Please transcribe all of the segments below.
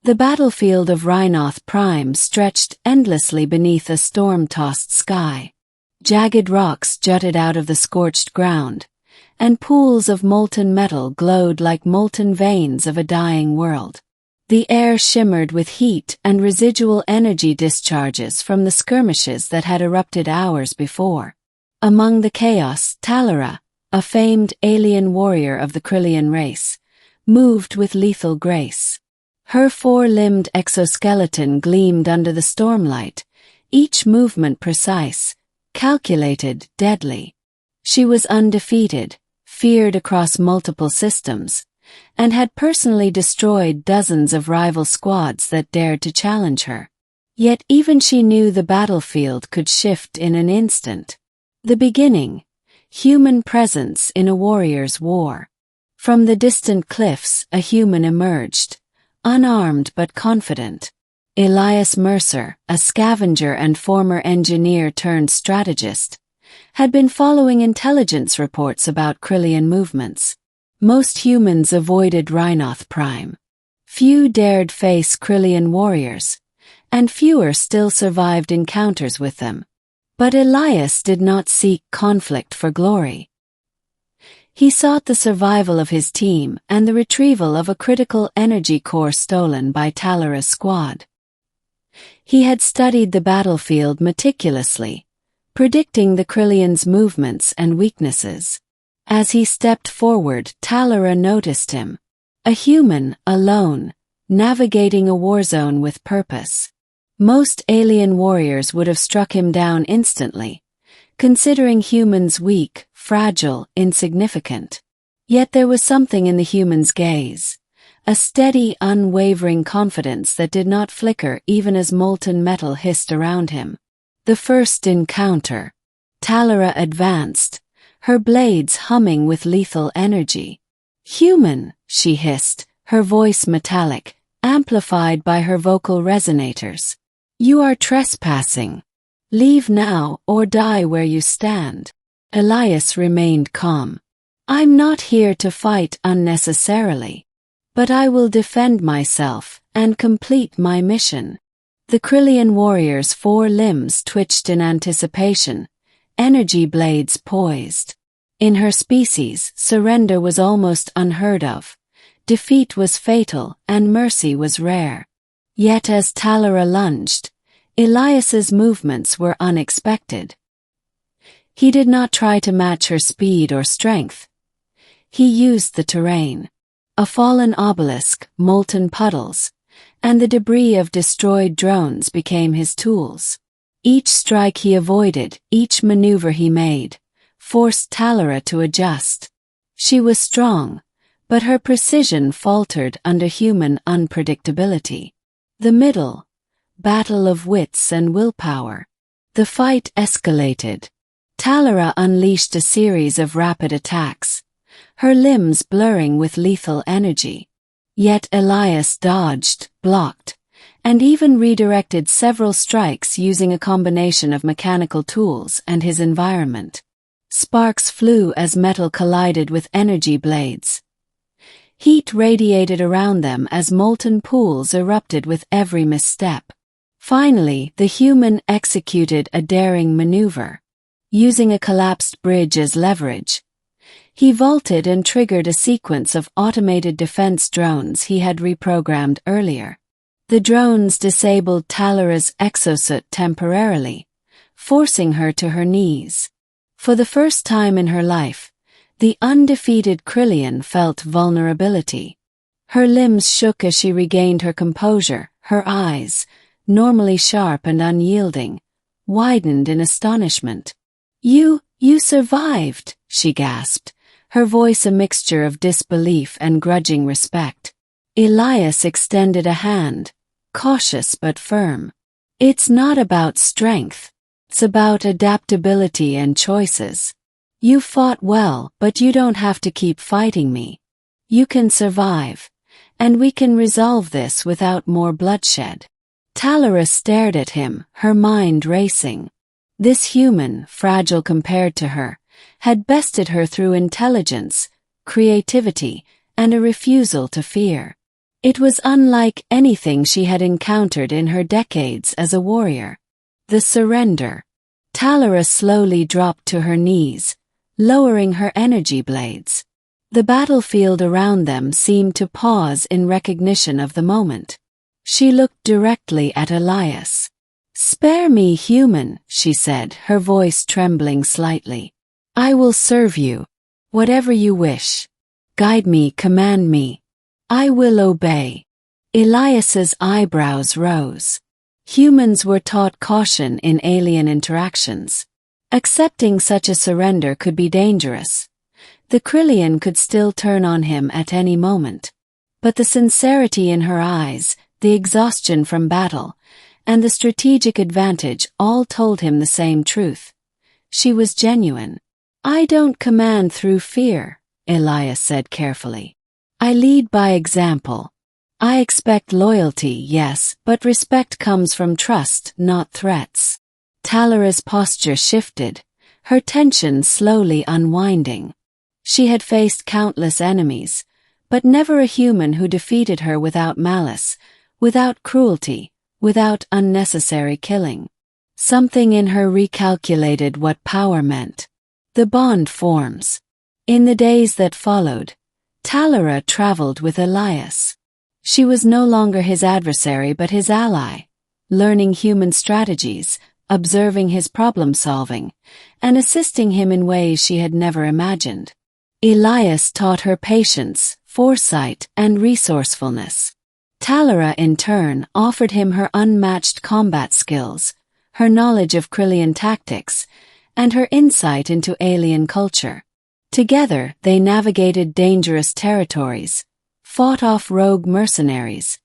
The battlefield of Rynoth Prime stretched endlessly beneath a storm-tossed sky. Jagged rocks jutted out of the scorched ground, and pools of molten metal glowed like molten veins of a dying world. The air shimmered with heat and residual energy discharges from the skirmishes that had erupted hours before. Among the chaos, Talyra, a famed alien warrior of the Kryllian race, moved with lethal grace. Her four-limbed exoskeleton gleamed under the stormlight, each movement precise, calculated, deadly. She was undefeated, feared across multiple systems, and had personally destroyed dozens of rival squads that dared to challenge her. Yet even she knew the battlefield could shift in an instant. The beginning, human presence in a warrior's war. From the distant cliffs, a human emerged, unarmed but confident. Elias Mercer, a scavenger and former engineer-turned-strategist, had been following intelligence reports about Kryllian movements. Most humans avoided Rynoth Prime. Few dared face Kryllian warriors, and fewer still survived encounters with them. But Elias did not seek conflict for glory. He sought the survival of his team and the retrieval of a critical energy core stolen by Talyra's squad. He had studied the battlefield meticulously, predicting the Kryllians' movements and weaknesses. As he stepped forward, Talyra noticed him. A human, alone, navigating a war zone with purpose. Most alien warriors would have struck him down instantly, considering humans weak, fragile, insignificant. Yet there was something in the human's gaze, a steady, unwavering confidence that did not flicker even as molten metal hissed around him. The first encounter. Talyra advanced, her blades humming with lethal energy. "Human," she hissed, her voice metallic, amplified by her vocal resonators. "You are trespassing. Leave now or die where you stand." Elias remained calm. "I'm not here to fight unnecessarily. But I will defend myself and complete my mission." The Kryllian warrior's four limbs twitched in anticipation, energy blades poised. In her species, surrender was almost unheard of. Defeat was fatal and mercy was rare. Yet as Talyra lunged, Elias's movements were unexpected. He did not try to match her speed or strength. He used the terrain. A fallen obelisk, molten puddles, and the debris of destroyed drones became his tools. Each strike he avoided, each maneuver he made, forced Talyra to adjust. She was strong, but her precision faltered under human unpredictability. The middle, battle of wits and willpower. The fight escalated. Talyra unleashed a series of rapid attacks, her limbs blurring with lethal energy. Yet Elias dodged, blocked, and even redirected several strikes using a combination of mechanical tools and his environment. Sparks flew as metal collided with energy blades. Heat radiated around them as molten pools erupted with every misstep. Finally, the human executed a daring maneuver. Using a collapsed bridge as leverage, he vaulted and triggered a sequence of automated defense drones he had reprogrammed earlier. The drones disabled Talyra's exosuit temporarily, forcing her to her knees. For the first time in her life, the undefeated Kryllian felt vulnerability. Her limbs shook as she regained her composure, her eyes, normally sharp and unyielding, widened in astonishment. You survived," she gasped, her voice a mixture of disbelief and grudging respect. Elias extended a hand, cautious but firm. "It's not about strength. It's about adaptability and choices. You fought well, but you don't have to keep fighting me. You can survive, and we can resolve this without more bloodshed." Talyra stared at him, her mind racing. This human, fragile compared to her, had bested her through intelligence, creativity, and a refusal to fear. It was unlike anything she had encountered in her decades as a warrior. The surrender. Talyra slowly dropped to her knees, lowering her energy blades. The battlefield around them seemed to pause in recognition of the moment. She looked directly at Elias. "Spare me, human," she said, her voice trembling slightly. "I will serve you. Whatever you wish. Guide me, command me. I will obey." Elias's eyebrows rose. Humans were taught caution in alien interactions. Accepting such a surrender could be dangerous. The Krillian could still turn on him at any moment. But the sincerity in her eyes, the exhaustion from battle, and the strategic advantage all told him the same truth. She was genuine. "I don't command through fear," Elias said carefully. "I lead by example. I expect loyalty, yes, but respect comes from trust, not threats." Talyra's posture shifted, her tension slowly unwinding. She had faced countless enemies, but never a human who defeated her without malice, without cruelty, without unnecessary killing. Something in her recalculated what power meant. The bond forms. In the days that followed, Talyra traveled with Elias. She was no longer his adversary but his ally, learning human strategies, observing his problem-solving, and assisting him in ways she had never imagined. Elias taught her patience, foresight, and resourcefulness. Talyra, in turn, offered him her unmatched combat skills, her knowledge of Krillian tactics, and her insight into alien culture. Together, they navigated dangerous territories, fought off rogue mercenaries,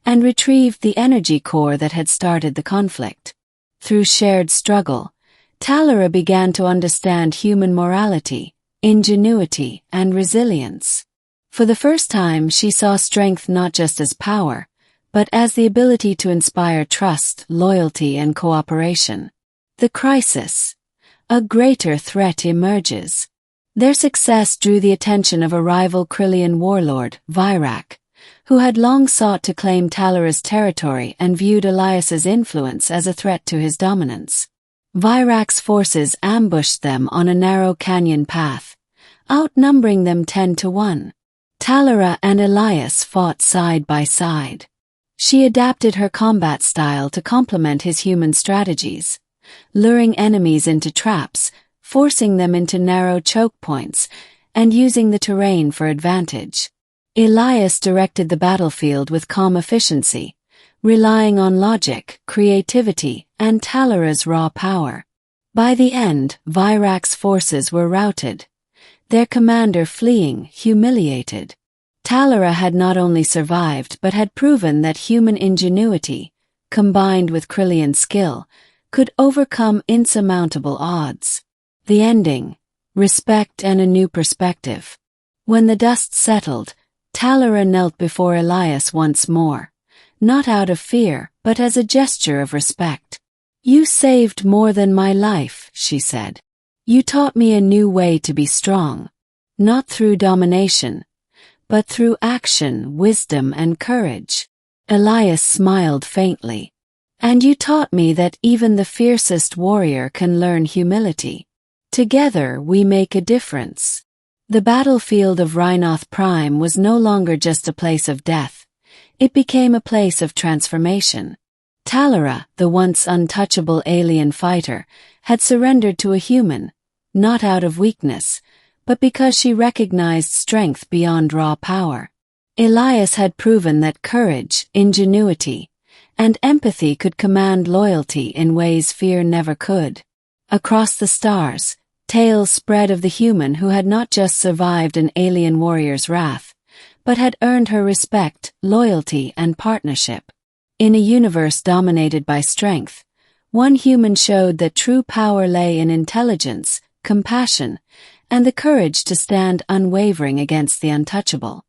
and retrieved the energy core that had started the conflict. Through shared struggle, Talyra began to understand human morality, ingenuity, and resilience. For the first time, she saw strength not just as power, but as the ability to inspire trust, loyalty, and cooperation. The crisis. A greater threat emerges. Their success drew the attention of a rival Krillian warlord, Vyrak, who had long sought to claim Talyra's territory and viewed Elias's influence as a threat to his dominance. Vyrak's forces ambushed them on a narrow canyon path, outnumbering them 10-1. Talyra and Elias fought side by side. She adapted her combat style to complement his human strategies, luring enemies into traps, forcing them into narrow choke points, and using the terrain for advantage. Elias directed the battlefield with calm efficiency, relying on logic, creativity, and Talyra's raw power. By the end, Vyrak's forces were routed, their commander fleeing, humiliated. Talyra had not only survived but had proven that human ingenuity, combined with Krillian skill, could overcome insurmountable odds. The ending: respect and a new perspective. When the dust settled, Talyra knelt before Elias once more, not out of fear, but as a gesture of respect. "You saved more than my life," she said. "You taught me a new way to be strong, not through domination, but through action, wisdom, and courage." Elias smiled faintly. "And you taught me that even the fiercest warrior can learn humility. Together we make a difference." The battlefield of Rynoth Prime was no longer just a place of death. It became a place of transformation. Talyra, the once untouchable alien fighter, had surrendered to a human, not out of weakness, but because she recognized strength beyond raw power. Elias had proven that courage, ingenuity, and empathy could command loyalty in ways fear never could. Across the stars, tales spread of the human who had not just survived an alien warrior's wrath, but had earned her respect, loyalty, and partnership. In a universe dominated by strength, one human showed that true power lay in intelligence, compassion, and the courage to stand unwavering against the untouchable.